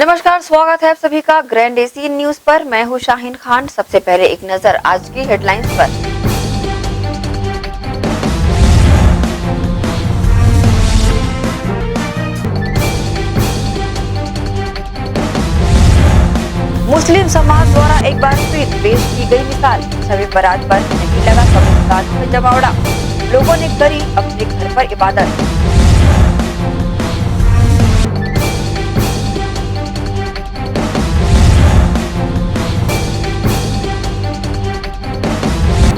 नमस्कार, स्वागत है आप सभी का ग्रैंड एशियन न्यूज पर। मैं हूं शाहीन खान। सबसे पहले एक नजर आज की हेडलाइंस पर। मुस्लिम समाज द्वारा एक बार फिर पेश की गई मिसाल। शब बारात पर नहीं लगा कब्रिस्तानों में जमावड़ा, लोगों ने करी अपने घर पर इबादत।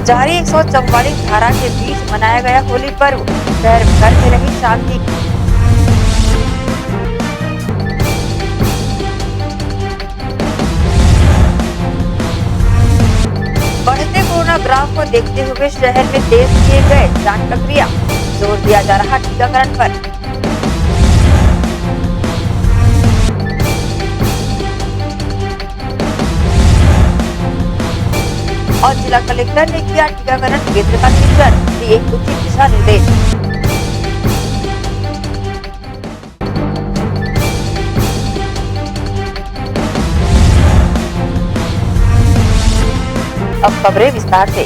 जारी 144 धारा के बीच मनाया गया होली पर्व, शहर भर में रही शांति। बढ़ते कोरोना ग्राफ को देखते हुए शहर में तेज किए गए जांच प्रक्रिया, जोर दिया जा रहा टीकाकरण पर। और जिला कलेक्टर ने किया टीकाकरण केंद्र का निरीक्षण, दिए उचित दिशा निर्देश। अब खबरें विस्तार से।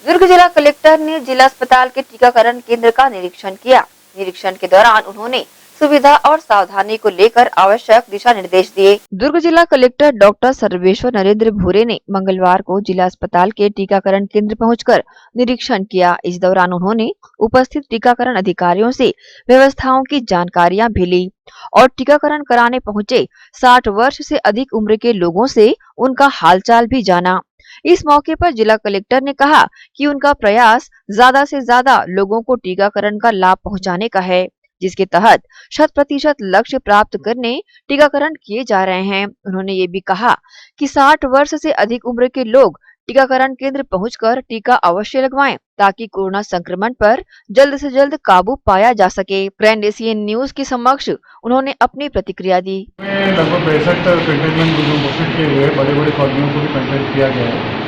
दुर्ग जिला कलेक्टर ने जिला अस्पताल के टीकाकरण केंद्र का निरीक्षण किया। निरीक्षण के दौरान उन्होंने सुविधा और सावधानी को लेकर आवश्यक दिशा निर्देश दिए। दुर्ग जिला कलेक्टर डॉक्टर सर्वेश्वर नरेंद्र भूरे ने मंगलवार को जिला अस्पताल के टीकाकरण केंद्र पहुंचकर निरीक्षण किया। इस दौरान उन्होंने उपस्थित टीकाकरण अधिकारियों से व्यवस्थाओं की जानकारियां भी ली और टीकाकरण कराने पहुंचे 60 वर्ष से अधिक उम्र के लोगों से उनका हालचाल भी जाना। इस मौके पर जिला कलेक्टर ने कहा कि उनका प्रयास ज्यादा से ज्यादा लोगों को टीकाकरण का लाभ पहुंचाने का है, जिसके तहत 100% लक्ष्य प्राप्त करने टीकाकरण किए जा रहे हैं। उन्होंने ये भी कहा कि 60 वर्ष से अधिक उम्र के लोग टीकाकरण केंद्र पहुंचकर टीका अवश्य लगवाएं, ताकि कोरोना संक्रमण पर जल्द से जल्द काबू पाया जा सके। ग्रैंड एशियन न्यूज के समक्ष उन्होंने अपनी प्रतिक्रिया दी। लगभग 65 कंटेनमेंट जोन घोषित किए हुए बड़े बड़े कॉलोनियों को भी कंटेन किया गया है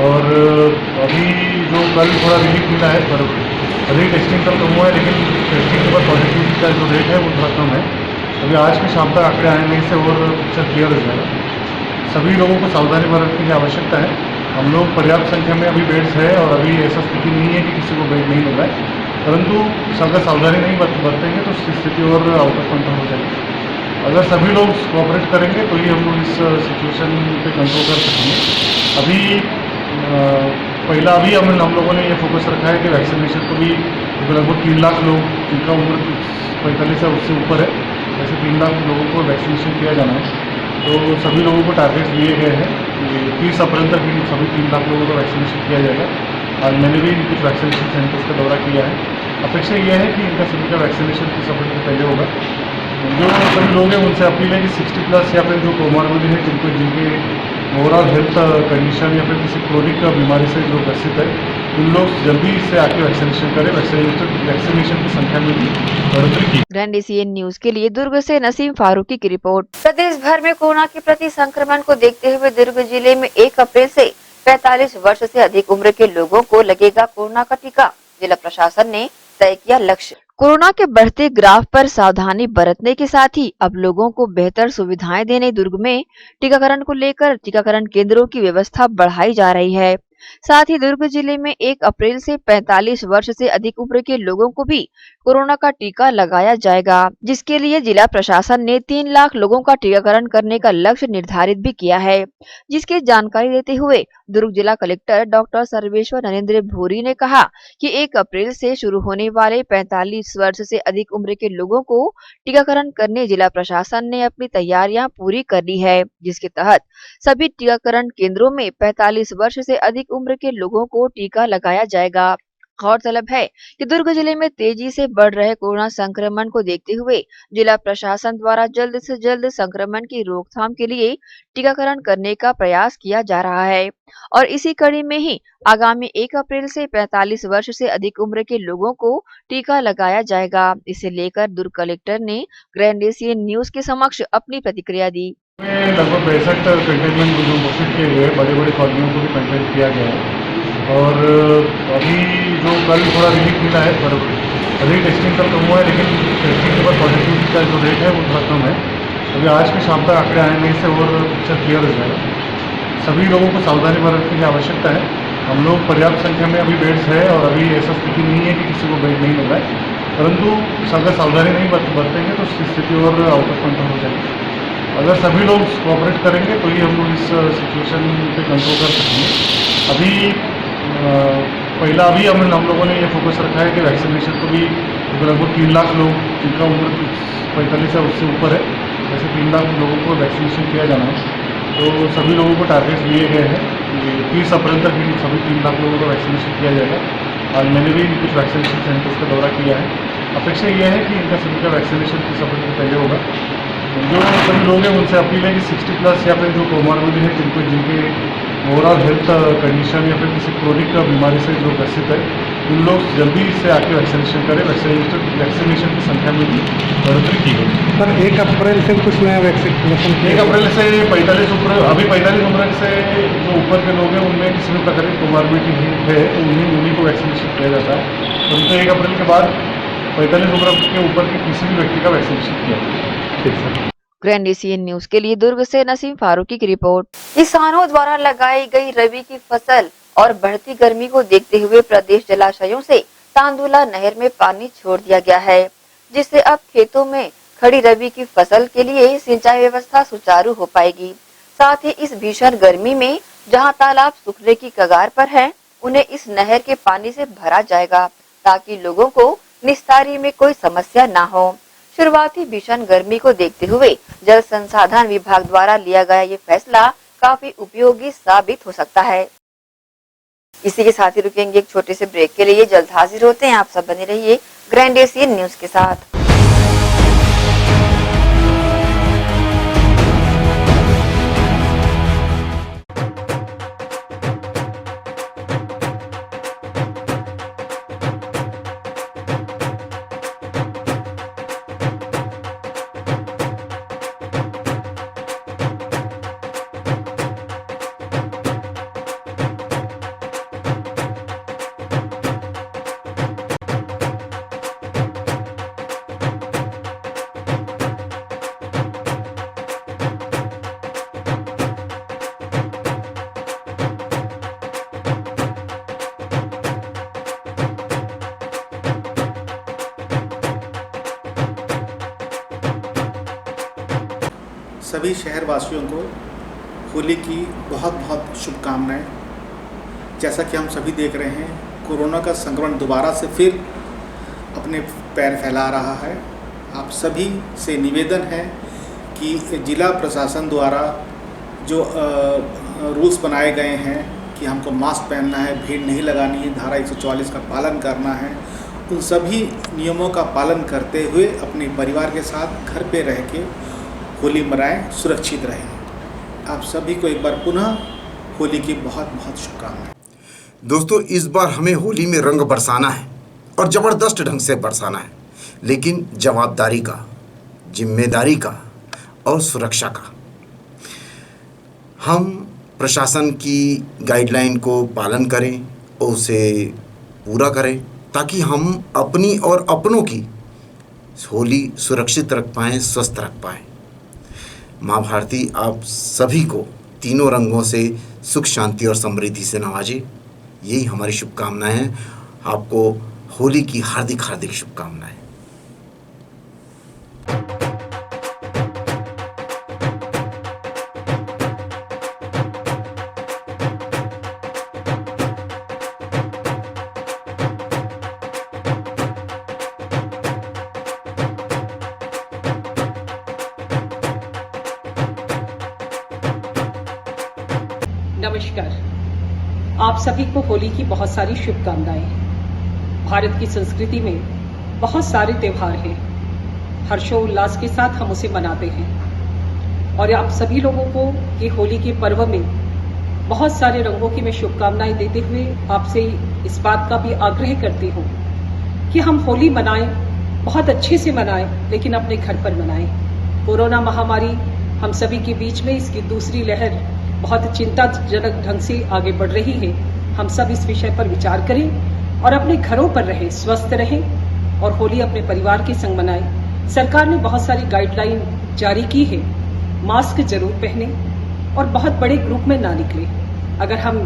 और अभी जो कल थोड़ा रिलीफ मिला है पर अभी टेस्टिंग का कम हुआ है, लेकिन टेस्टिंग के बाद पॉजिटिविटी का जो रेट है वो थोड़ा कम है। अभी आज की शाम तक आंकड़े आने से और पिक्चर क्लियर हो जाएगा। सभी लोगों को सावधानी बरतने की आवश्यकता है। हम लोग पर्याप्त संख्या में अभी बेड्स है और अभी ऐसा स्थिति नहीं है कि किसी को बेड नहीं मिल रहा है, परंतु अगर सावधानी नहीं बरतेंगे तो स्थिति और आउट ऑफ कंट्रोल हो जाएगी। अगर सभी लोग कोऑपरेट करेंगे तो ही हम लोग इस सिचुएशन पे कंट्रोल कर सकेंगे। अभी हम लोगों ने ये फोकस रखा है कि वैक्सीनेशन को भी लगभग 3 लाख लोग जिनका उम्र 45 से उससे ऊपर है, ऐसे 3 लाख लोगों को वैक्सीनेशन किया जाना है। तो सभी लोगों को टारगेट दिए गए हैं। 30 अप्रैल तक सभी 3 लाख लोगों का वैक्सीनेशन किया जाएगा। आज मैंने भी कुछ वैक्सीनेशन सेंटर्स का दौरा किया है। अपेक्षा यह है कि इनका सभी का वैक्सीनेशन 30 अप्रैल से पहले होगा। जो सभी लोग हैं उनसे अपील है कि 60+ या फिर जो कोमॉर्बिड है, जिनके ओवरऑल हेल्थ कंडीशन या फिर किसी क्रोनिक बीमारी से जो ग्रसित है, उन लोग जल्दी से आके वैक्सीनेशन करें। वैक्सीनेशन की संख्या में भी बढ़ोतरी की। ग्रैंड एशियन न्यूज के लिए दुर्ग से नसीम फारूकी की रिपोर्ट। प्रदेश भर में कोरोना के प्रति संक्रमण को देखते हुए दुर्ग जिले में 1 अप्रैल से 45 वर्ष से अधिक उम्र के लोगों को लगेगा कोरोना का टीका। जिला प्रशासन ने तय किया लक्ष्य। कोरोना के बढ़ते ग्राफ पर सावधानी बरतने के साथ ही अब लोगों को बेहतर सुविधाएं देने दुर्ग में टीकाकरण को लेकर टीकाकरण केंद्रों की व्यवस्था बढ़ाई जा रही है। साथ ही दुर्ग जिले में 1 अप्रैल से 45 वर्ष से अधिक उम्र के लोगों को भी कोरोना का टीका लगाया जाएगा, जिसके लिए जिला प्रशासन ने 3 लाख लोगों का टीकाकरण करने का लक्ष्य निर्धारित भी किया है। जिसकी जानकारी देते हुए दुर्ग जिला कलेक्टर डॉक्टर सर्वेश्वर नरेंद्र भूरी ने कहा कि 1 अप्रैल से शुरू होने वाले 45 वर्ष से अधिक उम्र के लोगों को टीकाकरण करने जिला प्रशासन ने अपनी तैयारियां पूरी कर ली है, जिसके तहत सभी टीकाकरण केंद्रों में 45 वर्ष से अधिक उम्र के लोगों को टीका लगाया जाएगा। गौरतलब है कि दुर्ग जिले में तेजी से बढ़ रहे कोरोना संक्रमण को देखते हुए जिला प्रशासन द्वारा जल्द से जल्द संक्रमण की रोकथाम के लिए टीकाकरण करने का प्रयास किया जा रहा है और इसी कड़ी में ही आगामी 1 अप्रैल से 45 वर्ष से अधिक उम्र के लोगों को टीका लगाया जाएगा। इसे लेकर दुर्ग कलेक्टर ने ग्रैंड एशियन न्यूज के समक्ष अपनी प्रतिक्रिया दी। लगभग 65 कंटेनमेंट जोन घोषित किए हुए बड़े बड़े कॉलोनियों को भी कंटेन किया गया है और अभी जो कल थोड़ा रिलीफ मिला है पर अभी टेस्टिंग का कम हुआ है, लेकिन टेस्टिंग के बाद पॉजिटिविटी का जो रेट है वो थोड़ा कम है। अभी आज के शाम तक आंकड़े आने से और पिक्चर क्लियर हो जाएगा। सभी लोगों को सावधानी बरतने की आवश्यकता है। हम लोग पर्याप्त संख्या में अभी बेड्स है और अभी ऐसा स्थिति नहीं है कि किसी को बेड नहीं मिल रहा है, परंतु अगर सावधानी नहीं बरतेंगे तो स्थिति और आउट ऑफ कंट्रोल हो जाएगी। अगर सभी लोग कोऑपरेट करेंगे तो ही हम लोग इस सिचुएशन पे कंट्रोल कर सकेंगे। अभी हम लोगों ने ये फोकस रखा है कि वैक्सीनेशन को भी लगभग 3 लाख लोग जिनका उम्र 45 है उससे ऊपर है, ऐसे 3 लाख लोगों को वैक्सीनेशन किया जाना है। तो सभी लोगों को टारगेट्स दिए गए हैं कि 30 अप्रैल तक इन सभी 3 लाख लोगों का वैक्सीनेशन किया जाएगा। आज मैंने भी कुछ वैक्सीनेशन सेंटर्स का दौरा किया है। अपेक्षा यह है कि इनका सभी का वैक्सीनेशन 30 अप्रैल से पहले होगा। जो सभी लोग हैं उनसे अपील है कि 60+ या फिर जो कोमॉर्बिड है, जिनके ओवरऑल हेल्थ कंडीशन या फिर किसी क्रोनिक बीमारी से जो ग्रसित है, उन लोग जल्दी से आके वैक्सीनेशन करें। वैक्सीनेशन की संख्या में भी बढ़ोतरी की गई। सर 1 अप्रैल से कुछ नया वैक्सीनेशन 1 अप्रैल से 45 उम्र से जो ऊपर के लोग हैं उनमें किसी भी प्रकार की कोमॉर्बिडिटी है तो उन्हीं को वैक्सीनेशन किया जाता है। परंतु 1 अप्रैल के बाद 45 उम्र के ऊपर के किसी भी व्यक्ति का वैक्सीनेशन किया जाएगा। ठीक सर। ग्रैंड एशियन न्यूज के लिए दुर्ग से नसीम फारूकी की रिपोर्ट। किसानों द्वारा लगाई गई रबी की फसल और बढ़ती गर्मी को देखते हुए प्रदेश जलाशयों से तांदुला नहर में पानी छोड़ दिया गया है, जिससे अब खेतों में खड़ी रबी की फसल के लिए सिंचाई व्यवस्था सुचारू हो पाएगी। साथ ही इस भीषण गर्मी में जहां तालाब सूखने की कगार पर हैं, उन्हें इस नहर के पानी से भरा जाएगा ताकि लोगों को निस्तारी में कोई समस्या न हो। शुरुआती भीषण गर्मी को देखते हुए जल संसाधन विभाग द्वारा लिया गया ये फैसला काफी उपयोगी साबित हो सकता है। इसी के साथ ही रुकेंगे एक छोटे से ब्रेक के लिए। जल्द हाजिर होते हैं, आप सब बने रहिए ग्रैंड एशियन न्यूज के साथ। सभी शहरवासियों को होली की बहुत बहुत शुभकामनाएं। जैसा कि हम सभी देख रहे हैं, कोरोना का संक्रमण दोबारा से फिर अपने पैर फैला रहा है। आप सभी से निवेदन है कि जिला प्रशासन द्वारा जो रूल्स बनाए गए हैं कि हमको मास्क पहनना है, भीड़ नहीं लगानी है, धारा 144 का पालन करना है, उन सभी नियमों का पालन करते हुए अपने परिवार के साथ घर पे रह के होली मनाएं, सुरक्षित रहें। आप सभी को एक बार पुनः होली की बहुत बहुत शुभकामनाएं। दोस्तों, इस बार हमें होली में रंग बरसाना है और ज़बरदस्त ढंग से बरसाना है, लेकिन जवाबदारी का, जिम्मेदारी का और सुरक्षा का। हम प्रशासन की गाइडलाइन को पालन करें और उसे पूरा करें ताकि हम अपनी और अपनों की होली सुरक्षित रख पाएँ, स्वस्थ रख पाएँ। माँ भारती आप सभी को तीनों रंगों से सुख, शांति और समृद्धि से नवाजे। यही हमारी शुभकामनाएं हैं। आपको होली की हार्दिक हार्दिक शुभकामनाएं। नमस्कार, आप सभी को होली की बहुत सारी शुभकामनाएं। भारत की संस्कृति में बहुत सारे त्योहार हैं, हर्षोल्लास के साथ हम उसे मनाते हैं और आप सभी लोगों को ये होली के पर्व में बहुत सारे रंगों की मैं शुभकामनाएं देते हुए आपसे इस बात का भी आग्रह करती हूँ कि हम होली मनाएं, बहुत अच्छे से मनाएं, लेकिन अपने घर पर मनाएं। कोरोना महामारी हम सभी के बीच में इसकी दूसरी लहर बहुत चिंताजनक ढंग से आगे बढ़ रही है। हम सब इस विषय पर विचार करें और अपने घरों पर रहें, स्वस्थ रहें और होली अपने परिवार के संग मनाएं। सरकार ने बहुत सारी गाइडलाइन जारी की है, मास्क जरूर पहने और बहुत बड़े ग्रुप में ना निकले। अगर हम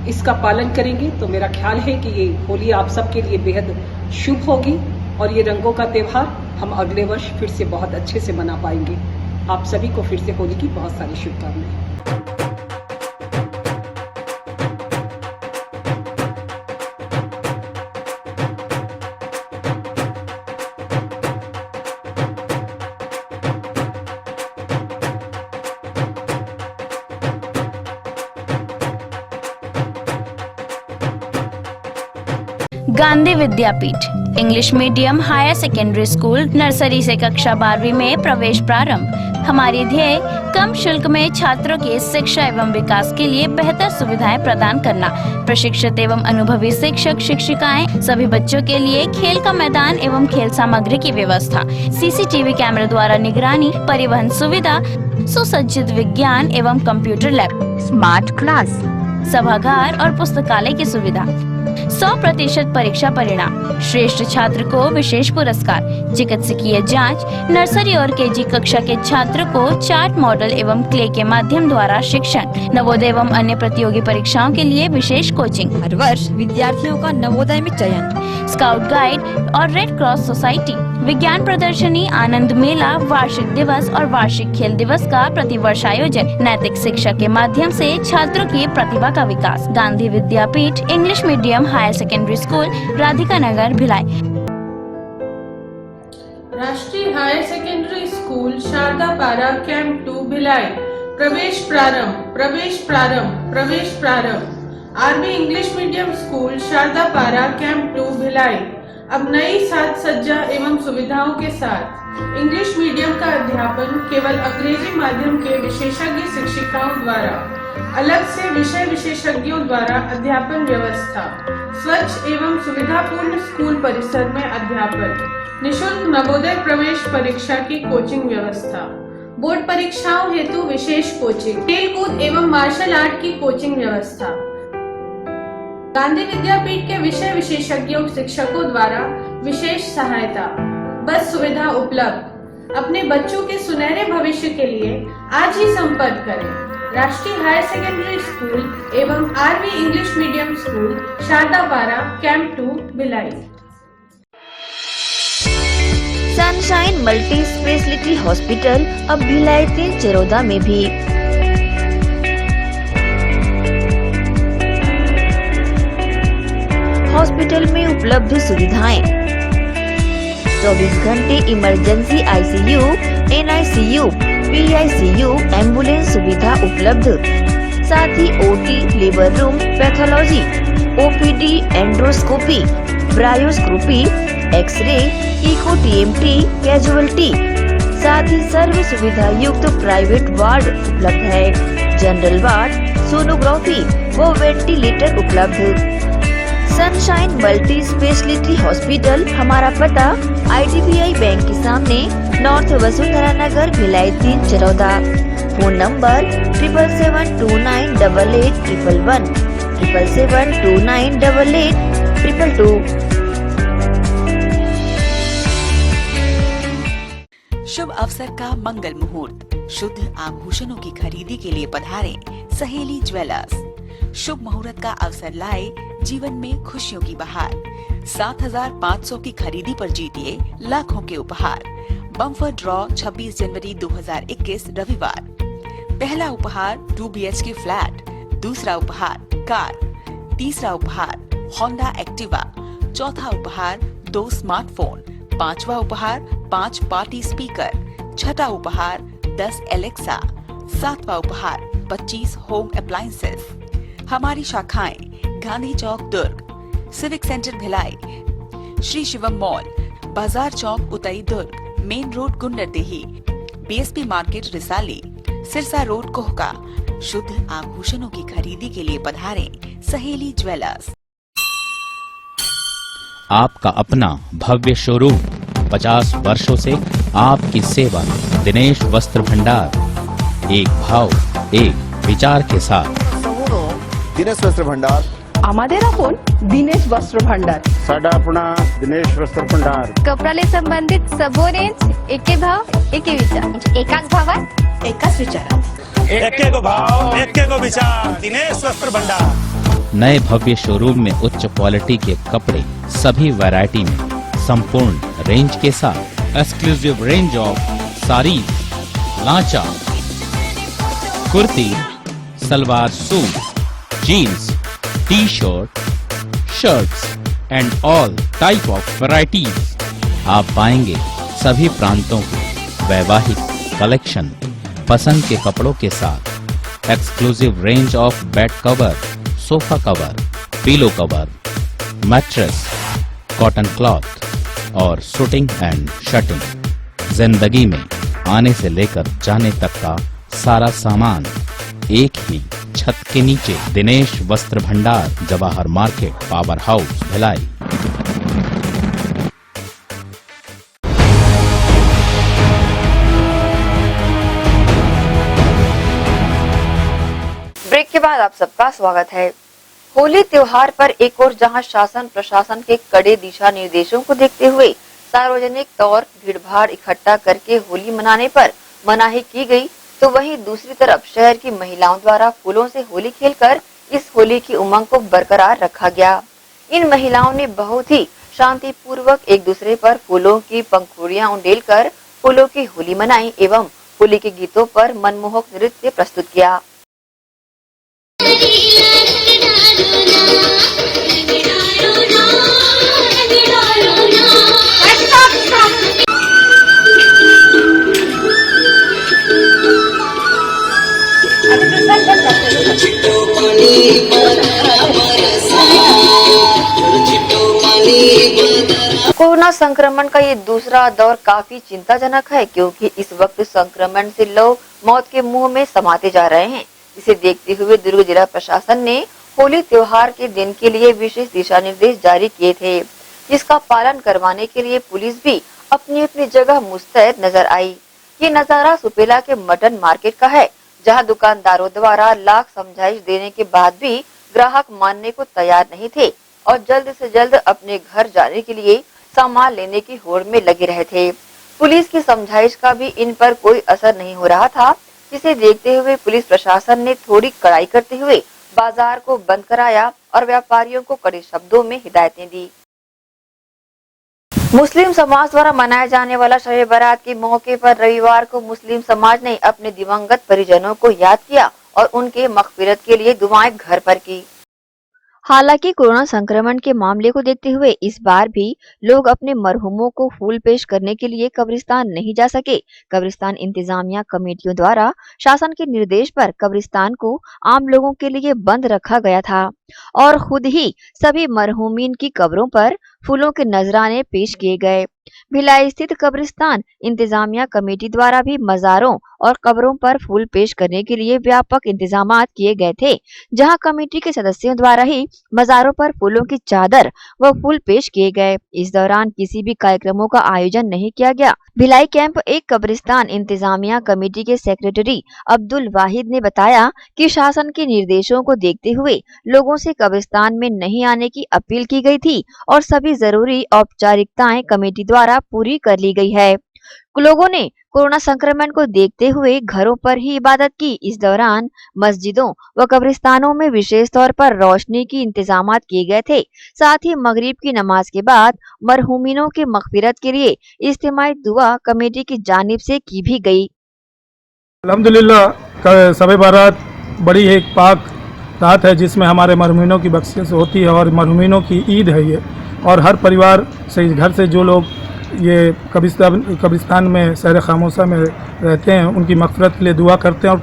इसका पालन करेंगे तो मेरा ख्याल है कि ये होली आप सबके लिए बेहद शुभ होगी और ये रंगों का त्योहार हम अगले वर्ष फिर से बहुत अच्छे से मना पाएंगे। आप सभी को फिर से होली की बहुत सारी शुभकामनाएं। Gandhi Vidyapeeth English medium higher secondary school nursery से कक्षा 12वीं में प्रवेश प्रारंभ। हमारी ध्येय कम शुल्क में छात्रों की शिक्षा एवं विकास के लिए बेहतर सुविधाएं प्रदान करना। प्रशिक्षित एवं अनुभवी शिक्षक शिक्षिकाएं, सभी बच्चों के लिए खेल का मैदान एवं खेल सामग्री की व्यवस्था, सीसीटीवी कैमरे द्वारा निगरानी, परिवहन सुविधा, सुसज्जित विज्ञान एवं कंप्यूटर लैब, स्मार्ट क्लास, सभागार और पुस्तकालय की सुविधा। 100% परीक्षा परिणाम, श्रेष्ठ छात्र को विशेष पुरस्कार, चिकित्सकीय जांच, नर्सरी और केजी कक्षा के छात्र को चार्ट मॉडल एवं क्ले के माध्यम द्वारा शिक्षण, नवोदय एवं अन्य प्रतियोगी परीक्षाओं के लिए विशेष कोचिंग। हर वर्ष विद्यार्थियों का नवोदय में चयन, स्काउट गाइड और रेड क्रॉस सोसाइटी, विज्ञान प्रदर्शनी, आनंद मेला, वार्षिक दिवस और वार्षिक खेल दिवस का प्रतिवर्ष आयोजन, नैतिक शिक्षा के माध्यम से छात्रों की प्रतिभा का विकास। Gandhi Vidyapeeth English medium higher secondary school, Radhika Nagar, Bhilai. राष्ट्रीय higher secondary school Sharda Para camp 2 Bhilai. प्रवेश प्रारंभ, प्रवेश प्रारंभ, प्रवेश प्रारंभ। RB English medium school Sharda Para camp 2 Bhilai अब नई साज सज्जा एवं सुविधाओं के साथ इंग्लिश मीडियम का अध्यापन केवल अंग्रेजी माध्यम के विशेषज्ञ शिक्षिकाओं द्वारा, अलग से विषय विशेषज्ञों द्वारा अध्यापन व्यवस्था, स्वच्छ एवं सुविधापूर्ण स्कूल परिसर में अध्यापन, निशुल्क नवोदय प्रवेश परीक्षा की कोचिंग व्यवस्था, बोर्ड परीक्षाओं हेतु विशेष कोचिंग, खेलकूद एवं मार्शल आर्ट की कोचिंग व्यवस्था। गांधी विद्यापीठ के विषय विशेषज्ञों शिक्षकों द्वारा विशेष सहायता, बस सुविधा उपलब्ध। अपने बच्चों के सुनहरे भविष्य के लिए आज ही संपर्क करें। राष्ट्रीय हायर सेकेंडरी स्कूल एवं RV English medium school Sharda Para camp 2 Bhilai. Sunshine multi speciality hospital अब भिलाई 3 चरोदा में भी। हॉस्पिटल में उपलब्ध सुविधाएं, 24 घंटे emergency ICU, NICU, PICU, ambulance सुविधा उपलब्ध। साथ ही OT, labour room, pathology, OPD, endoscopy, bronchoscopy, x ray, echo TMT, casualty, साथ ही सर्व सुविधा युक्त प्राइवेट वार्ड उपलब्ध है। जनरल वार्ड, सोनोग्राफी व वेंटिलेटर उपलब्ध। सनशाइन मल्टी स्पेशलिटी हॉस्पिटल, हमारा पता IDBI बैंक के सामने, north Vasundhara Nagar, Bhilai 3 Charoda. Phone number 7772988811, 7772988822। शुभ अवसर का मंगल मुहूर्त, शुद्ध आभूषणों की खरीदी के लिए पधारें सहेली ज्वेलर्स। शुभ मुहूर्त का अवसर लाए जीवन में खुशियों की बहार। 7,500 की खरीदी पर जीतिए लाखों के उपहार। बम्पर ड्रॉ 26 जनवरी 2021 रविवार। पहला उपहार 2 BHK फ्लैट, दूसरा उपहार कार, तीसरा उपहार होंडा एक्टिवा, चौथा उपहार 2 स्मार्टफोन, पांचवा उपहार 5 पार्टी स्पीकर, छठा उपहार 10 एलेक्सा, सातवां उपहार 25 होम अप्लायंसेस। हमारी शाखाएं Gandhi Chowk Durg, civic centre Bhilai, Shri Shivam mall, Bazar Chowk Utai Durg, main road Gunderdehi, BSP market Risali, Sirsa road Kohka. शुद्ध आभूषणों की खरीदी के लिए पधारें सहेली ज्वेलर्स। आपका अपना भव्य शोरूम, 50 वर्षों से आपकी सेवा। दिनेश वस्त्र भंडार, एक भाव एक विचार के साथ। दिनेश वस्त्र भंडार, আমাদের আপন দিনেশ বস্ত্র ভান্ডার। साडा अपना दिनेश वस्त्र भंडार। कपडाले संबंधित सबो रेंज एके भाव एके विचार एकाच भावात एकाच विचारात एके को भाव एके को विचार दिनेश वस्त्र भंडार। नए भव्य शोरूम में उच्च क्वालिटी के कपड़े सभी वैरायटी में संपूर्ण रेंज के साथ exclusive range of saris, lancha, kurti, salwar suit, jeans, T shirt, shirts and all type of varieties आप पाएंगे सभी प्रांतों के वैवाहिक कलेक्शन पसंद के कपड़ों के साथ exclusive range of bed cover, sofa cover, pillow cover, mattress, cotton cloth और शूटिंग एंड शर्टिंग। जिंदगी में आने से लेकर जाने तक का सारा सामान एक ही छत के नीचे। Dinesh Vastra Bhandar, Jawahar market, power house, Bhilai. Break के बाद आप सबका स्वागत है। होली त्योहार पर एक और जहां शासन प्रशासन के कड़े दिशा निर्देशों को देखते हुए सार्वजनिक तौर भीड़भाड़ इकट्ठा करके होली मनाने पर मनाही की गई, तो वहीं दूसरी तरफ शहर की महिलाओं द्वारा फूलों से होली खेलकर इस होली की उमंग को बरकरार रखा गया। इन महिलाओं ने बहुत ही शांतिपूर्वक एक दूसरे पर फूलों की पंखुड़ियां उंडेलकर फूलों की होली मनाई एवं होली के गीतों पर मनमोहक नृत्य प्रस्तुत किया। कोरोना संक्रमण का ये दूसरा दौर काफी चिंताजनक है, क्योंकि इस वक्त संक्रमण से लोग मौत के मुंह में समाते जा रहे हैं। इसे देखते हुए दुर्ग जिला प्रशासन ने होली त्योहार के दिन के लिए विशेष दिशा निर्देश जारी किए थे, जिसका पालन करवाने के लिए पुलिस भी अपनी अपनी जगह मुस्तैद नजर आई। ये नजारा सुपेला के मटन मार्केट का है, जहां दुकानदारों द्वारा लाख समझाइश देने के बाद भी ग्राहक मानने को तैयार नहीं थे और जल्द से जल्द अपने घर जाने के लिए सामान लेने की होड़ में लगे रहे थे। पुलिस की समझाइश का भी इन पर कोई असर नहीं हो रहा था, जिसे देखते हुए पुलिस प्रशासन ने थोड़ी कड़ाई करते हुए बाजार को बंद कराया और व्यापारियों को कड़े शब्दों में हिदायतें दी। मुस्लिम समाज द्वारा मनाए जाने वाला शब बारात के मौके पर रविवार को मुस्लिम समाज ने अपने दिवंगत परिजनों को याद किया और उनके मगफिरत के लिए दुआएं घर पर की। हालांकि कोरोना संक्रमण के मामले को देखते हुए इस बार भी लोग अपने मरहुमों को फूल पेश करने के लिए कब्रिस्तान नहीं जा सके। कब्रिस्तान इंतजामिया कमेटियों द्वारा शासन के निर्देश पर कब्रिस्तान को आम लोगों के लिए बंद रखा गया था और खुद ही सभी मरहुमीन की कब्रों पर फूलों के नजराने पेश किए गए। भिलाई स्थित कब्रिस्तान इंतजामिया कमेटी द्वारा भी मजारों और कब्रों पर फूल पेश करने के लिए व्यापक इंतजाम किए गए थे, जहां कमेटी के सदस्यों द्वारा ही मजारों पर फूलों की चादर व फूल पेश किए गए। इस दौरान किसी भी कार्यक्रमों का आयोजन नहीं किया गया। भिलाई कैंप एक कब्रिस्तान इंतजामिया कमेटी के सेक्रेटरी अब्दुल वाहिद ने बताया कि शासन के निर्देशों को देखते हुए लोगों से कब्रिस्तान में नहीं आने की अपील की गई थी और सभी जरूरी औपचारिकताएं कमेटी द्वारा पूरी कर ली गई है। लोगों ने कोरोना संक्रमण को देखते हुए घरों पर ही इबादत की। इस दौरान मस्जिदों व कब्रिस्तानों में विशेष तौर पर रोशनी की इंतजामात किए गए थे। साथ ही मगरिब की नमाज के बाद मरहुमीनों के मगफिरत के लिए इज्तिमाई दुआ कमेटी की जानिब से की भी गई। अल्हम्दुलिल्लाह शब बारात बड़ी एक पाक रात है, जिसमें हमारे मरहुमीनों की बख्शिश होती है और मरहुमीनों की ईद है ये। और हर परिवार से घर से जो लोग ये कब्रिस्तान में सैर खामोशा में रहते हैं उनकी मगफिरत के लिए दुआ करते हैं और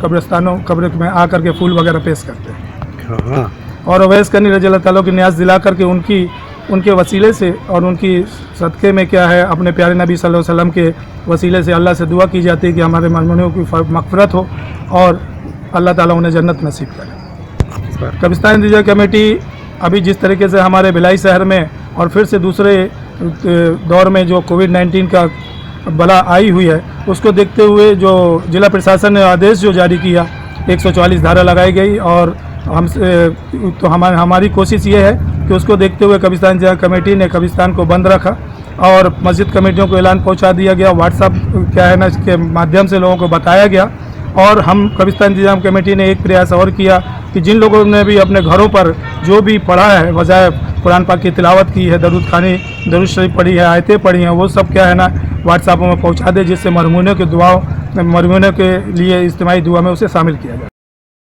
कब्र में आकर के फूल वगैरह पेश करते हैं और अवैस करनी रज़ी अल्लाह ताला की न्याज दिला करके उनके वसीले से और उनकी सदक़े में क्या है अपने प्यारे नबी सल्लल्लाहु अलैहि वसल्लम के वसीले से अल्लाह से दुआ की जाती है कि हमारे मरहुमों की मगफिरत हो और अल्लाह ताला उन्हें जन्नत नसीब करे। कब्रिस्तान इंतजामिया कमेटी अभी जिस तरीके से हमारे भिलाई शहर में और फिर से दूसरे दौर में जो कोविड-19 का बला आई हुई है, उसको देखते हुए जो जिला प्रशासन ने आदेश जो जारी किया 144 धारा लगाई गई और हमसे तो हमारी कोशिश ये है कि उसको देखते हुए कब्रिस्तान जगह कमेटी ने कब्रिस्तान को बंद रखा और मस्जिद कमेटियों को ऐलान पहुंचा दिया गया। व्हाट्सएप क्या है ना के माध्यम से लोगों को बताया गया और हम कब्रिस्तान इंतजाम कमेटी ने एक प्रयास और किया कि जिन लोगों ने भी अपने घरों पर जो भी पढ़ा है बजाय कुरान पाक की तिलावत की है, दरूद खानी दरूद शरीफ पढ़ी है, आयतें पढ़ी हैं, वो सब क्या है ना व्हाट्सएप में पहुंचा दे, जिससे मरहूमों के लिए इज्तिमाई दुआ में उसे शामिल किया जाए।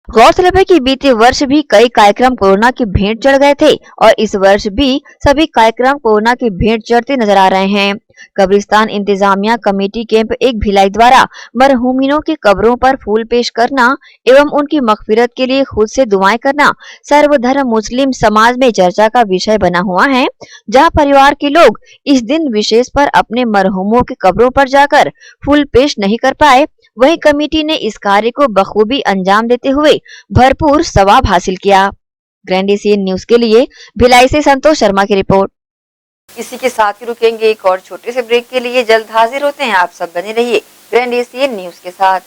गौरतलब है कि बीते वर्ष भी कई कार्यक्रम कोरोना की भेंट चढ़ गए थे और इस वर्ष भी सभी कार्यक्रम कोरोना की भेंट चढ़ते नजर आ रहे हैं। कब्रिस्तान इंतजामिया कमेटी कैंप 1 भिलाई द्वारा मरहूमिनों की कब्रों पर फूल पेश करना एवं उनकी मगफिरत के लिए खुद से दुआएं करना सर्वधर्म मुस्लिम समाज में चर्चा का विषय बना हुआ है, जहां परिवार के लोग इस दिन विशेष पर अपने मरहूमों की कब्रों पर जाकर फूल पेश नहीं कर पाए। वहीं कमेटी ने इस कार्य को बखूबी अंजाम देते हुए भरपूर सवाब हासिल किया। ग्रैंड एशियन न्यूज के लिए भिलाई से संतोष शर्मा की रिपोर्ट। इसी के साथ ही रुकेंगे एक और छोटे से ब्रेक के लिए। जल्द हाजिर होते हैं, आप सब बने रहिए ग्रैंड एशियन न्यूज के साथ।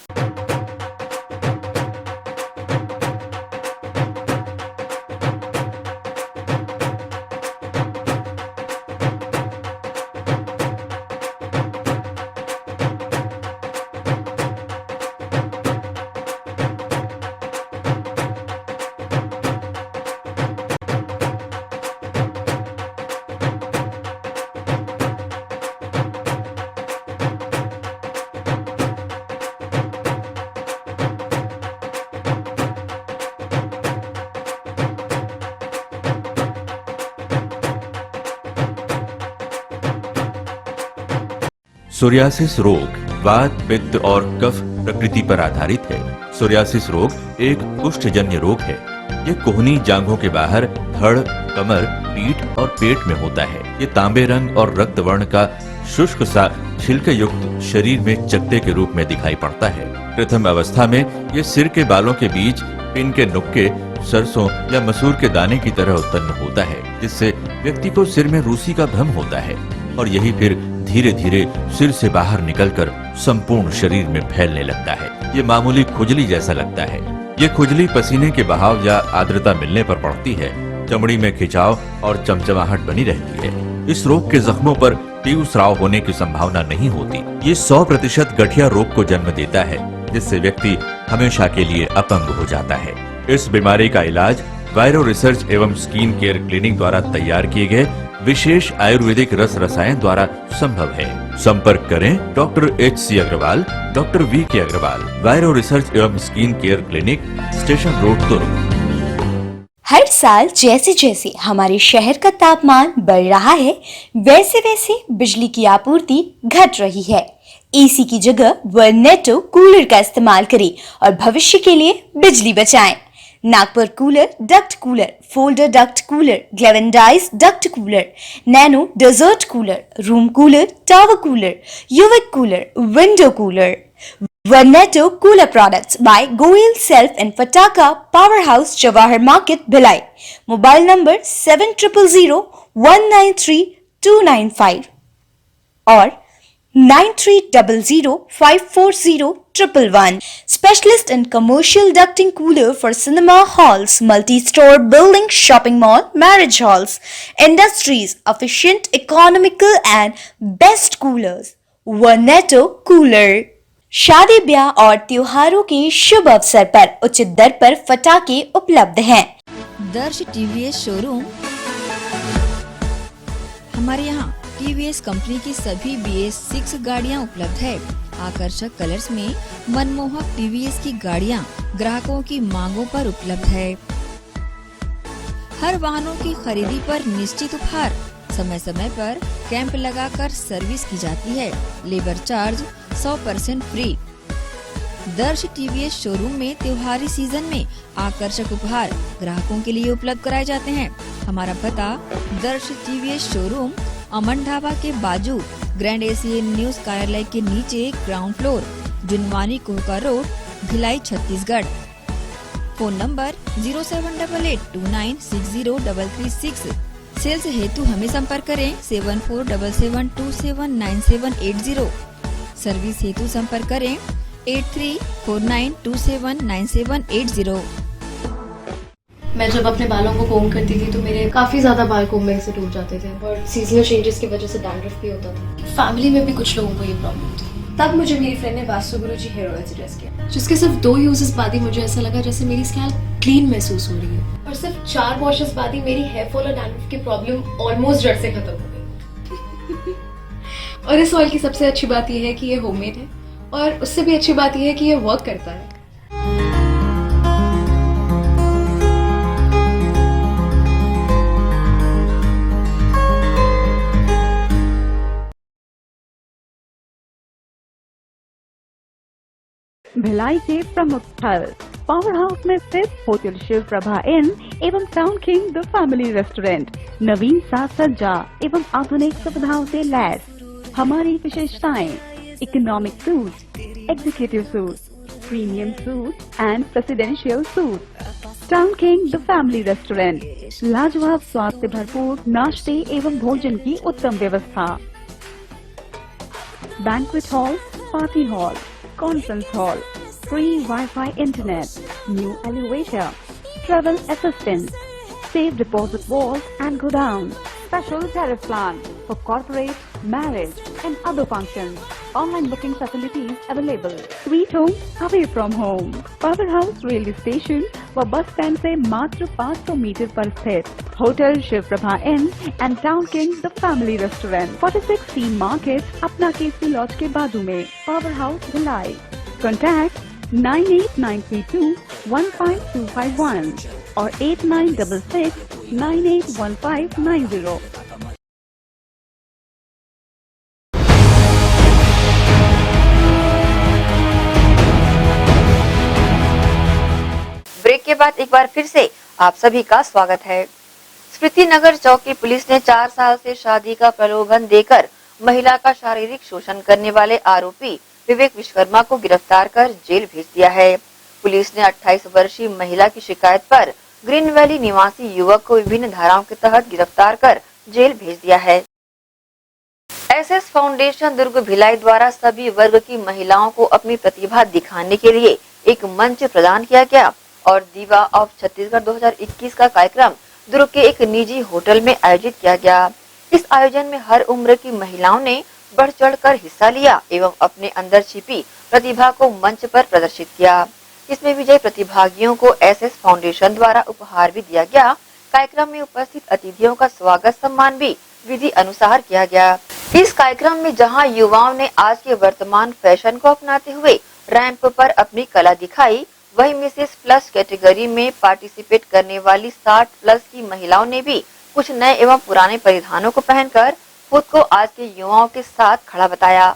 सोरियासिस रोग वात, पित्त और कफ प्रकृति पर आधारित है। सोरियासिस रोग एक कुष्ठजन्य रोग है। ये कोहनी जांघों के बाहर धड़, कमर, पीठ और पेट में होता है। ये तांबे रंग और रक्त वर्ण का शुष्क सा छिलके युक्त शरीर में चकत्ते के रूप में दिखाई पड़ता है। प्रथम अवस्था में ये सिर के बालों के बीच पिन के नुक्के, सरसों या मसूर के दाने की तरह उत्पन्न होता है, जिससे व्यक्ति को सिर में रूसी का भ्रम होता है और यही फिर धीरे धीरे सिर से बाहर निकलकर संपूर्ण शरीर में फैलने लगता है। ये मामूली खुजली जैसा लगता है। ये खुजली पसीने के बहाव या आर्द्रता मिलने पर पड़ती है। चमड़ी में खिंचाव और चमचमाहट बनी रहती है। इस रोग के जख्मों पर तीव्र स्राव होने की संभावना नहीं होती। ये 100% गठिया रोग को जन्म देता है, जिससे व्यक्ति हमेशा के लिए अपंग हो जाता है। इस बीमारी का इलाज वायरो रिसर्च एवं स्किन केयर क्लिनिक द्वारा तैयार किए गए विशेष आयुर्वेदिक रस रसायन द्वारा संभव है। संपर्क करें doctor HC Agarwal, doctor VK Agarwal, वायरो रिसर्च एवं skin care clinic, station road, Durg. हर साल जैसे जैसे हमारे शहर का तापमान बढ़ रहा है, वैसे वैसे बिजली की आपूर्ति घट रही है। एसी की जगह वर्नेटो कूलर का इस्तेमाल करें और भविष्य के लिए बिजली बचाएं। Nagpur cooler, duct cooler, folder duct cooler, galvanised duct cooler, nano desert cooler, room cooler, tower cooler, युविक कूलर, विंडो कूलर। वर्नेटो cooler products by Goyal self and Fataka power house, Jawahar market, Bhilai. Mobile number 7000193295 और 9300540111. Specialist in commercial ducting cooler for cinema halls, multi-store building, shopping mall, marriage halls, industries, efficient, economical and best coolers. Verneto Cooler. शादी ब्याह और त्योहारों के शुभ अवसर पर उचित दर पर फटाके उपलब्ध हैं। दर्श TVS शोरूम। हमारे यहाँ TVS कंपनी की सभी BS6 गाड़ियाँ उपलब्ध है। आकर्षक कलर्स में मनमोहक TVS की गाड़ियाँ ग्राहकों की मांगों पर उपलब्ध है। हर वाहनों की खरीदी पर निश्चित उपहार। समय समय पर कैंप लगाकर सर्विस की जाती है। Labour charge 100% free. दर्श TVS शोरूम में त्योहारी सीजन में आकर्षक उपहार ग्राहकों के लिए उपलब्ध कराए जाते हैं। हमारा पता दर्श TVS शोरूम, अमन ढाबा के बाजू, ग्रैंड एशियन न्यूज कार्यालय के नीचे, ground floor, Junwani Kohka road, Bhilai, Chhattisgarh. Phone number 07882960336। Sales हेतु हमें संपर्क करें 7477279780। सर्विस हेतु संपर्क करें 8349279780। मैं जब अपने बालों को कोम करती थी तो मेरे काफ़ी ज़्यादा बाल कोम्बिंग से टूट जाते थे और सीजनल चेंजेस की वजह से डैंड्रफ भी होता था। फैमिली में भी कुछ लोगों को ये प्रॉब्लम थी। तब मुझे मेरी फ्रेंड ने वास्तु गुरुजी हेयर ऑयल सजेस्ट किया, जिसके सिर्फ 2 यूजेस बाद ही मुझे ऐसा लगा जैसे मेरी स्कैल्प क्लीन महसूस हो रही है और सिर्फ 4 वॉशेस बाद ही मेरी हेयर फॉल और डैंड्रफ की प्रॉब्लम ऑलमोस्ट जड़ से खत्म हो गई। और इस ऑयल की सबसे अच्छी बात यह है कि ये होममेड है और उससे भी अच्छी बात यह है कि ये वर्क करता है। भिलाई के प्रमुख स्थल पावर हाउस में स्थित होटल शिव प्रभा इन एवं town king the family restaurant नवीन साज सज्जा एवं आधुनिक सुविधाओं से लैस। हमारी विशेषताएं economic suite, executive suite, premium suite and presidential suite. Town king the family restaurant, लाजवाब स्वाद से भरपूर नाश्ते एवं भोजन की उत्तम व्यवस्था। Banquet hall, party hall, conference hall, free Wi-Fi internet, new elevator, travel assistance, safe deposit vault and godown, special tariff plan for corporate, marriage and other functions. Online booking facilities available. Sweet home away from home. Power House railway station व bus stand से मात्र 500 metre पर स्थित hotel Shiv Prabha inn and town king the family restaurant 46 C market अपना KC laws के बाजू में। Power house Bhilai. Contact 98932 15251 और 8966 981590। ब्रेक के बाद एक बार फिर से आप सभी का स्वागत है। स्मृति नगर चौक की पुलिस ने 4 साल से शादी का प्रलोभन देकर महिला का शारीरिक शोषण करने वाले आरोपी विवेक विश्वकर्मा को गिरफ्तार कर जेल भेज दिया है। पुलिस ने 28 वर्षीय महिला की शिकायत पर ग्रीन वैली निवासी युवक को विभिन्न धाराओं के तहत गिरफ्तार कर जेल भेज दिया है। एसएस फाउंडेशन दुर्ग भिलाई द्वारा सभी वर्ग की महिलाओं को अपनी प्रतिभा दिखाने के लिए एक मंच प्रदान किया गया और दीवा ऑफ छत्तीसगढ़ 2021 का कार्यक्रम दुर्ग के एक निजी होटल में आयोजित किया गया। इस आयोजन में हर उम्र की महिलाओं ने बढ़ चढ़कर हिस्सा लिया एवं अपने अंदर छिपी प्रतिभा को मंच पर प्रदर्शित किया। इसमें विजयी प्रतिभागियों को एसएस फाउंडेशन द्वारा उपहार भी दिया गया। कार्यक्रम में उपस्थित अतिथियों का स्वागत सम्मान भी विधि अनुसार किया गया। इस कार्यक्रम में जहां युवाओं ने आज के वर्तमान फैशन को अपनाते हुए रैंप पर अपनी कला दिखाई, वही मिसेस प्लस कैटेगरी में पार्टिसिपेट करने वाली 60 प्लस की महिलाओं ने भी कुछ नए एवं पुराने परिधानों को पहनकर खुद को आज के युवाओं के साथ खड़ा बताया।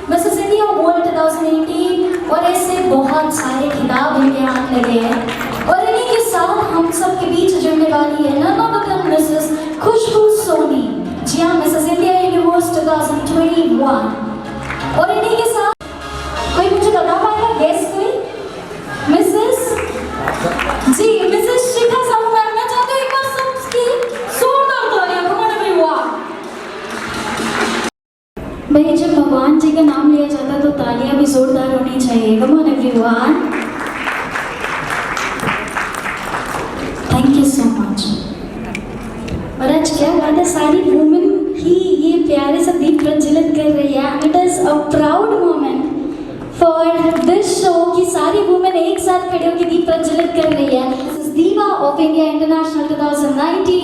मिसेस इंडिया वर्ल्ड 2018 और ऐसे बहुत सारे खिताब इनके हाथ लगे हैं और इन्हीं के साथ हम सब के बीच जुड़ने वाली है नन अदर देन मिसेस खुशबू सोनी। जी हाँ, मिसेस इंडिया यूनिवर्स 2021 और इन्हीं के साथ कोई मुझे बता पाएगा गेस कोई? मिसेस जी मिसेस शिखा साहू मैम, मैं चाहती हूँ एक बार सबकी जोरदार तालियां। Come on everyone. भाई जब भगवान जी का नाम लिया जाता है तो तालियां भी जोरदार होनी चाहिए। Come on everyone, thank you so much. और आज क्या बात है, सारी वुमेन ही ये प्यारे से दीप प्रज्वलित कर रही है। It is a proud moment for this show कि सारी वुमेन एक साथ खड़े होकर दीप प्रज्वलित कर रही है। दिस इज दीवा of India international 2019,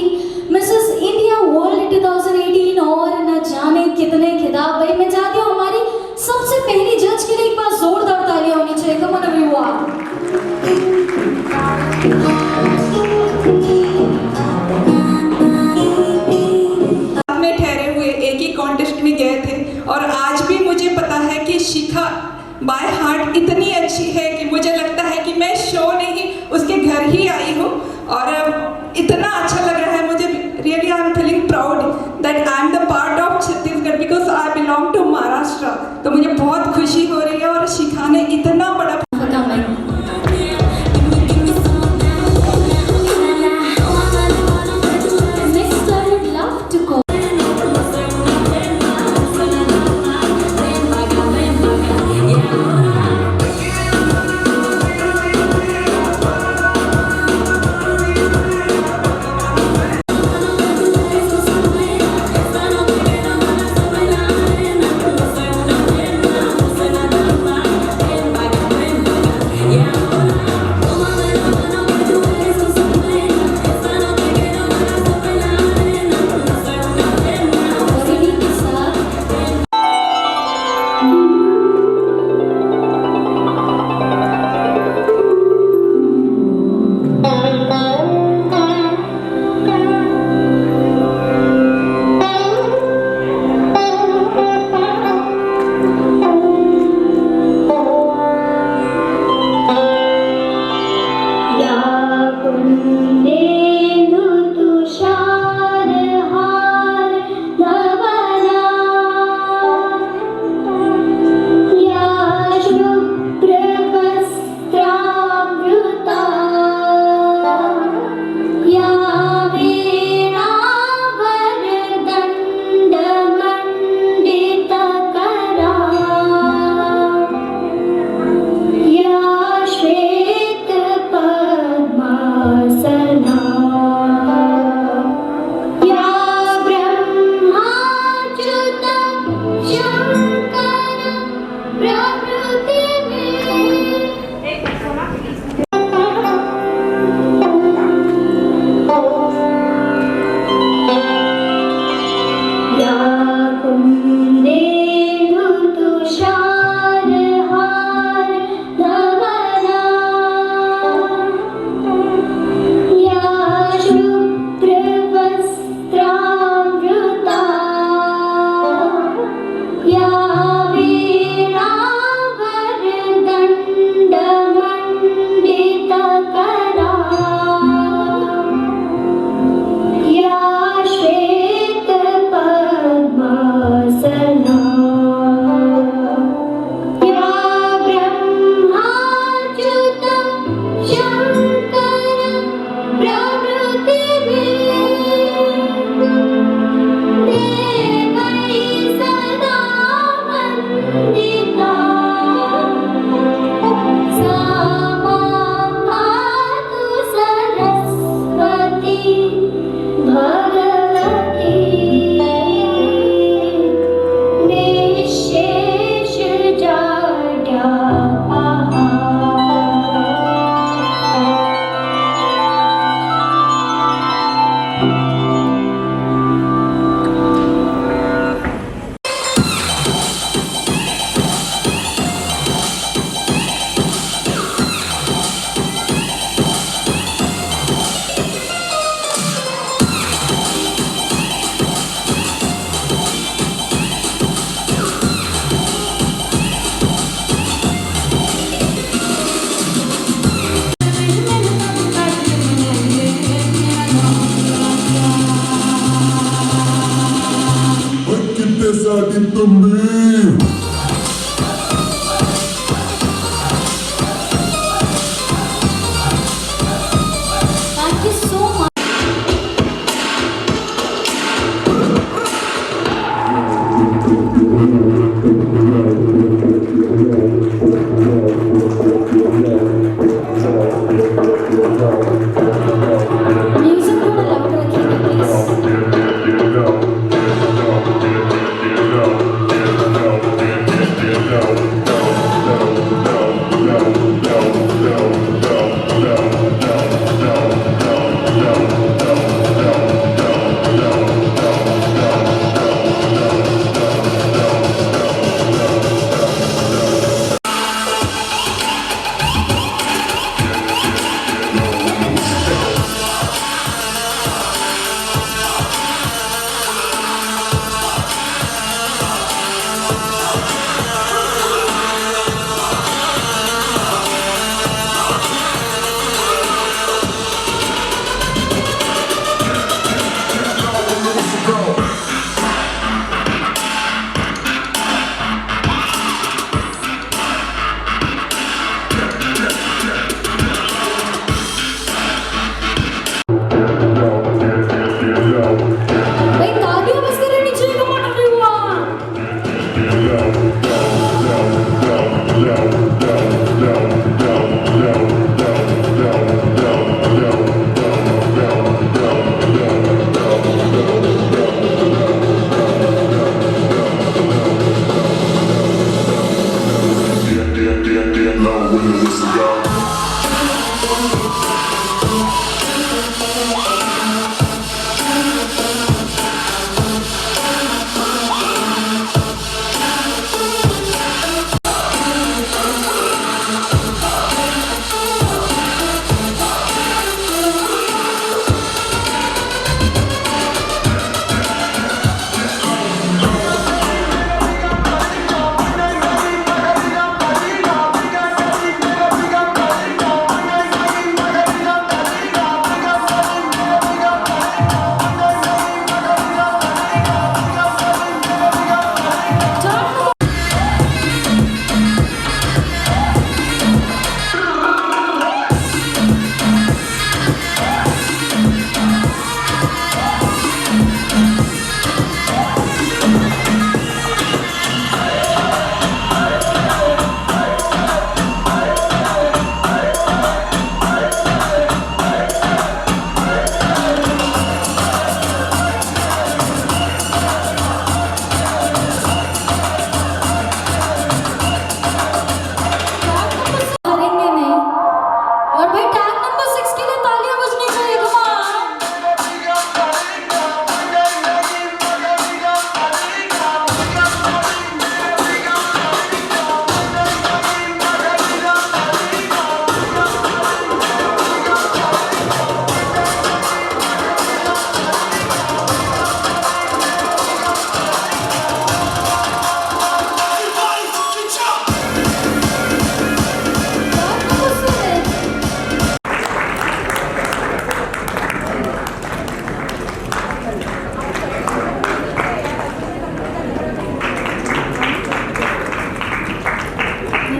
Mrs India world 2018 और न जाने कितने खिताब। भाई मैं चाहती हूँ हमारी सबसे पहली जज के लिए एक बार जोरदार तालियां होनी चाहिए। Come on everyone. में ठहरे हुए एक ही कॉन्टेस्ट में गए थे और आज भी मुझे पता है कि शिखा बाय हार्ट इतनी अच्छी है कि मुझे लगता है कि मैं शो नहीं उसके घर ही आई हूँ और इतना अच्छा लग रहा है मुझे। Really I am feeling proud that I am the part of Chhattisgarh because I belong to Maharashtra. तो मुझे बहुत खुशी हो रही है और शिखा ने इतना बड़ा Next I would love to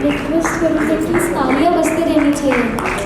मैं रिक्वेस्ट करूँगी प्लीज़ तालियां बजते रहनी चाहिए।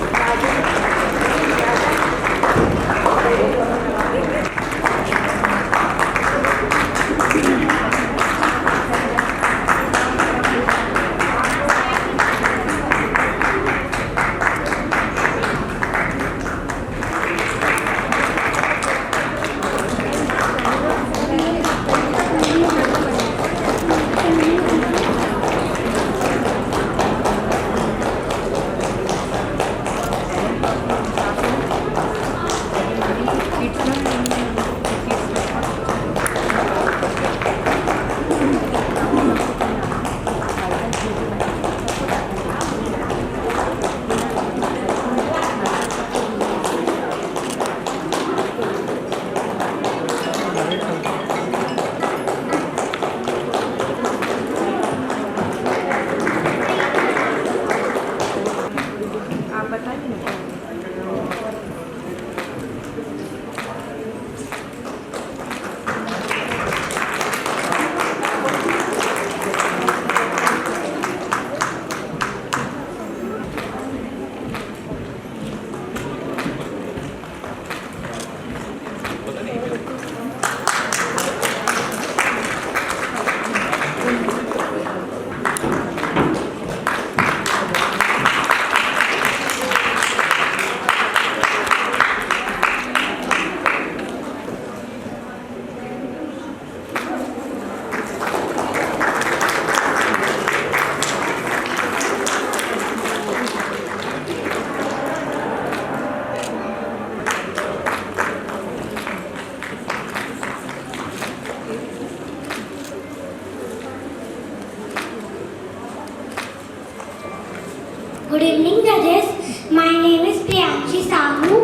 Good evening, judges. My name is Priyanshi Sahu.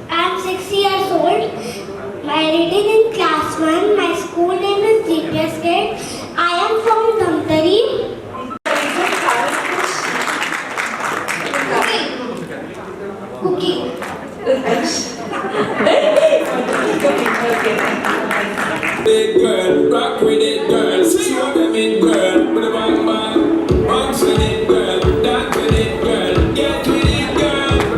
I am 6 years old. I reading in class 1. My school name is GPS Gate. I am from Dhamtari. Cooking. Big girl, rock with it, girl. Show them it, girl. With a bang bang, bounce with it, girl. Dance with it, girl. Get with it, girl.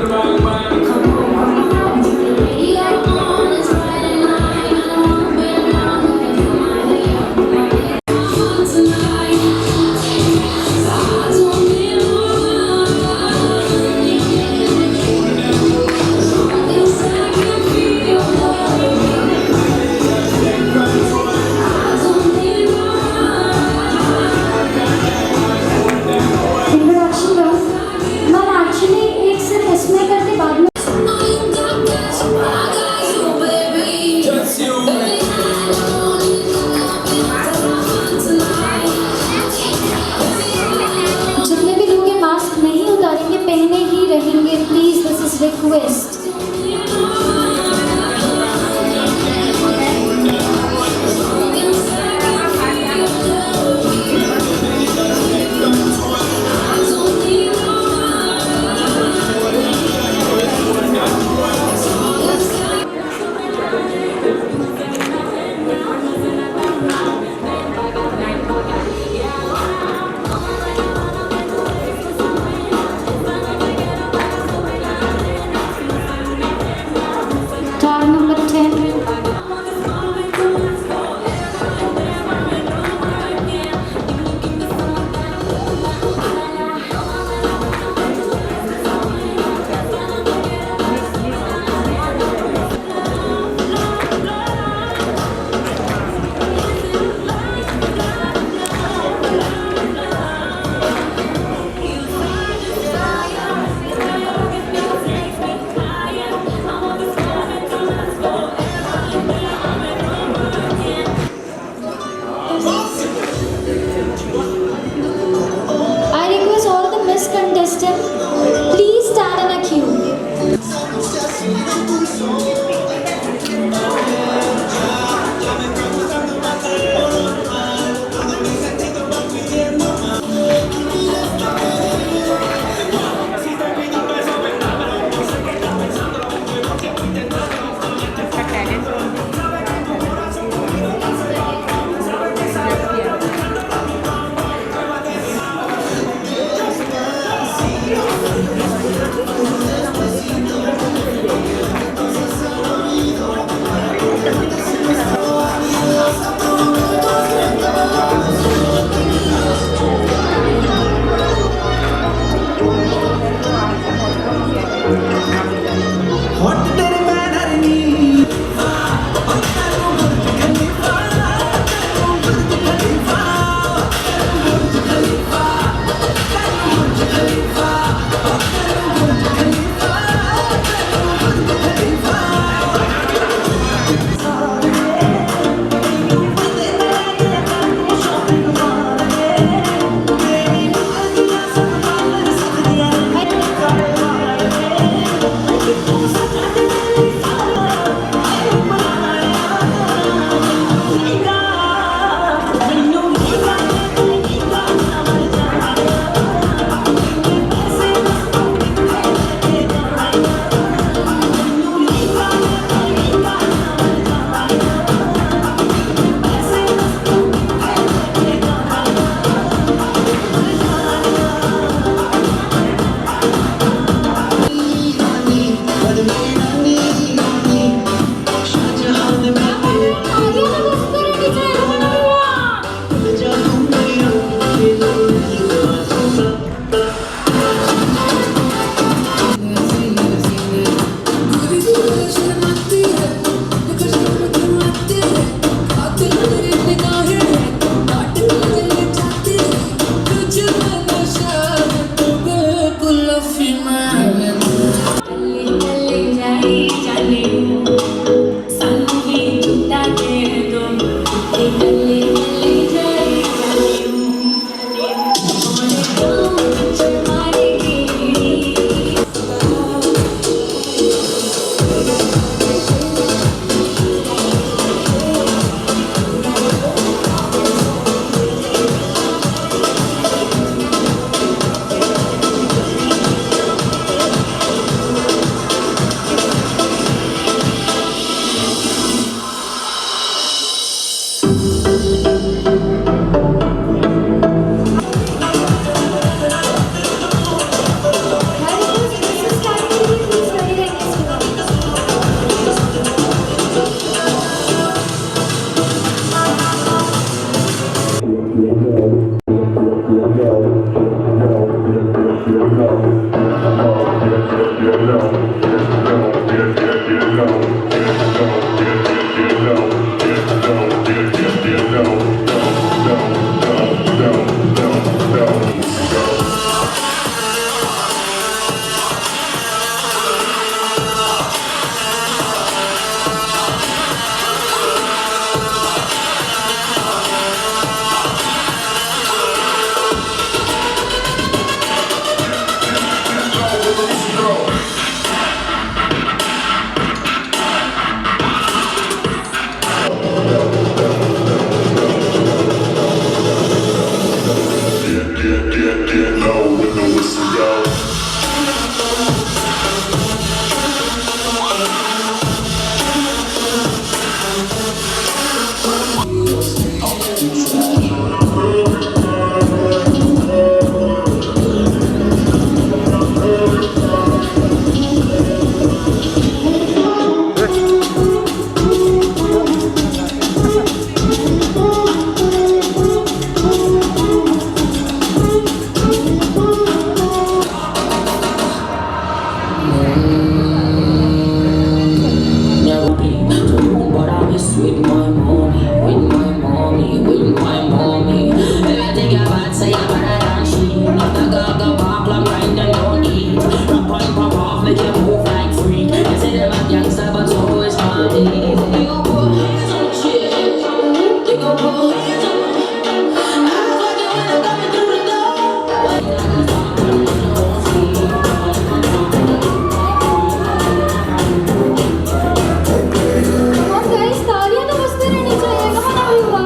say I'm better than she. If the girl go walk long time, then don't eat. Rock on, pop off, make you move like freak. They say them a gangster, but so is party. They go put hands on the shit. They go put hands on the I fuck you when I'm coming through the door. तालियां तो बजती रहनी चाहिए, कहाँ हुआ?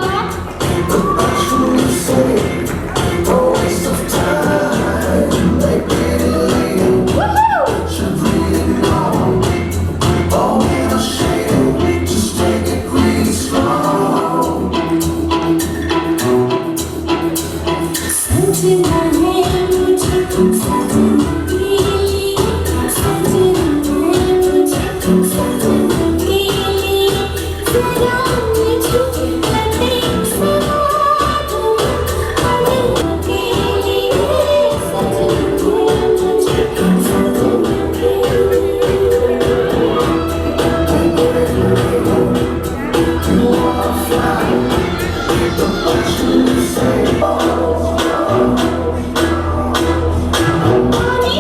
Mommy,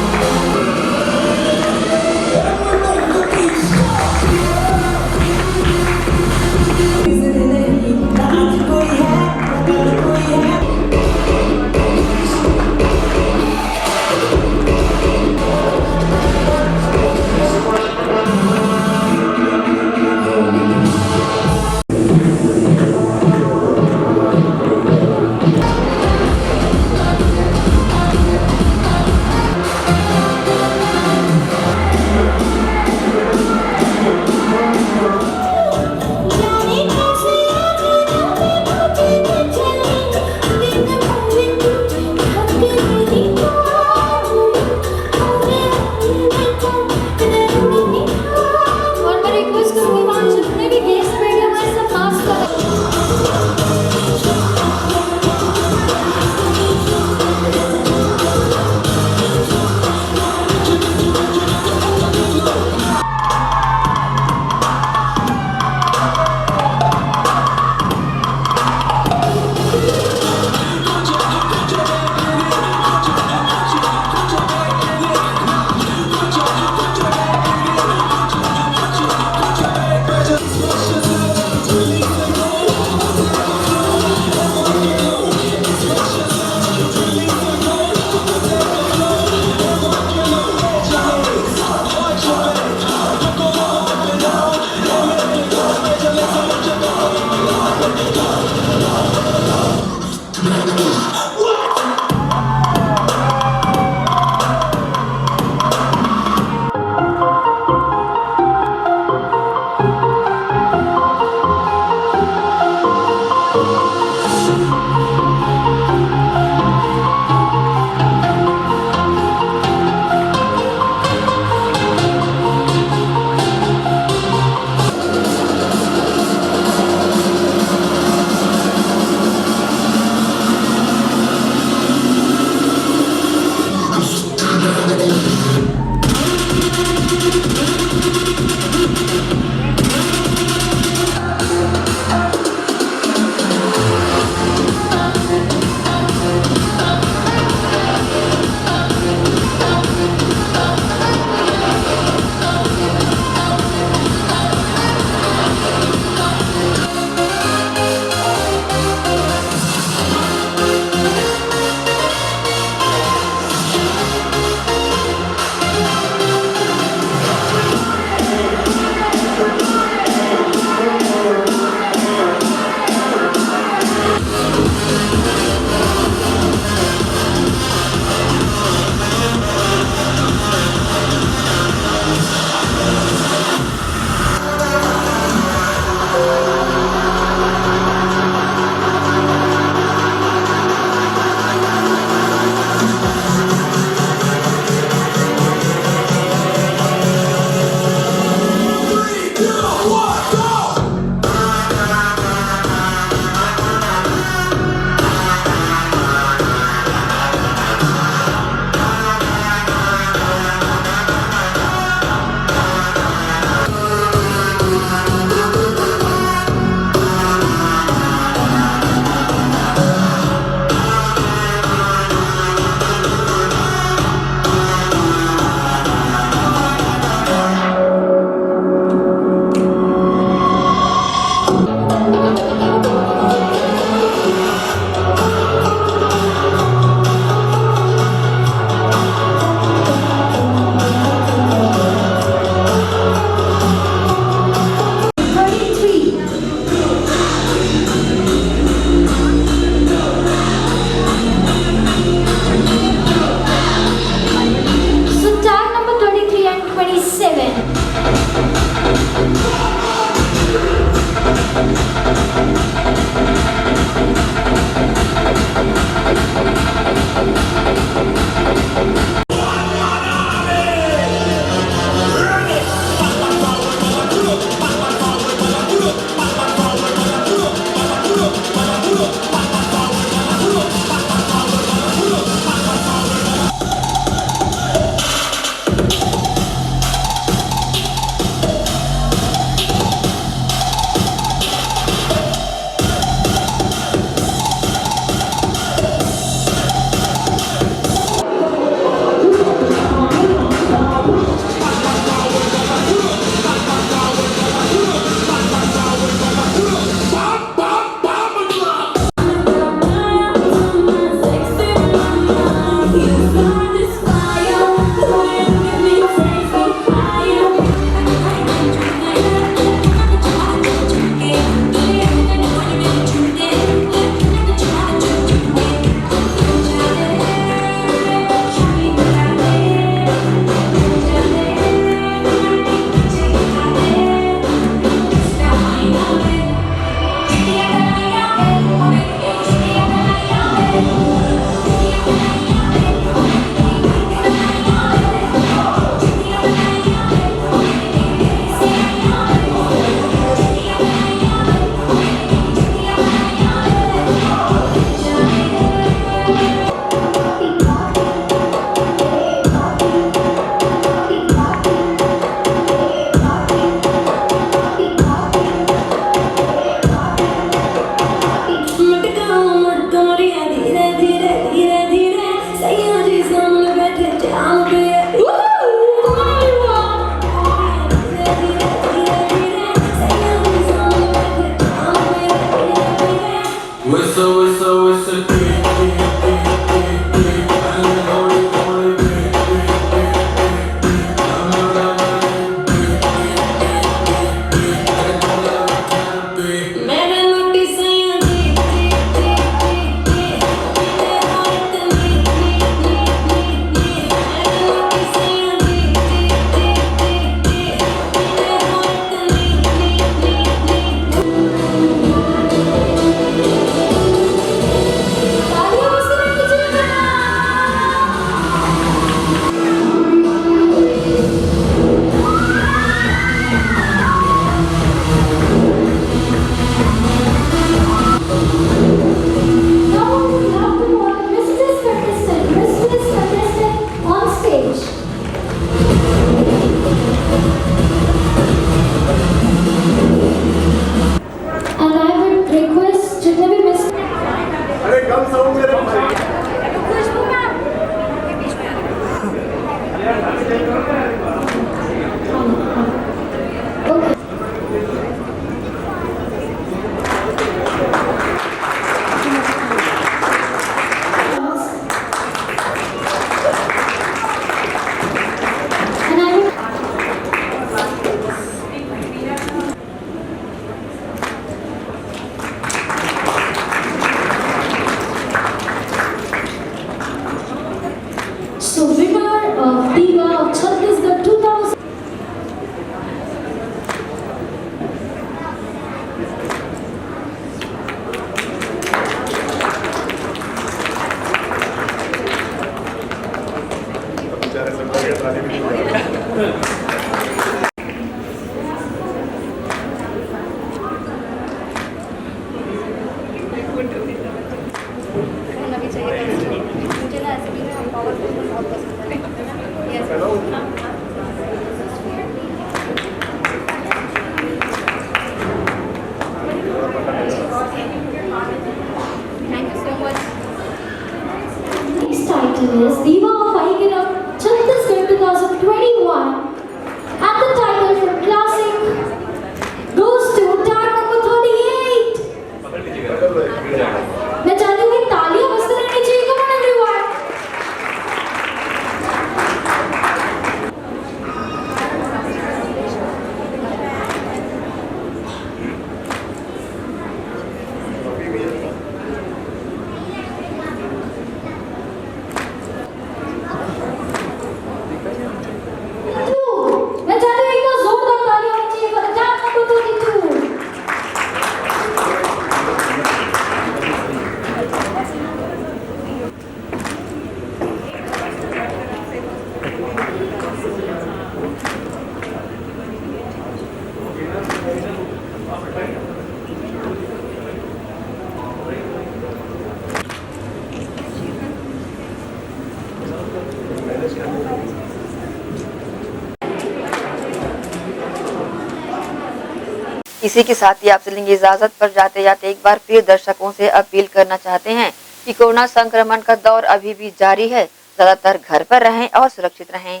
इसी के साथ ही आपसे लेंगे इजाजत, पर जाते जाते एक बार फिर दर्शकों से अपील करना चाहते हैं कि कोरोना संक्रमण का दौर अभी भी जारी है। ज्यादातर घर पर रहें और सुरक्षित रहें।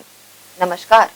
नमस्कार।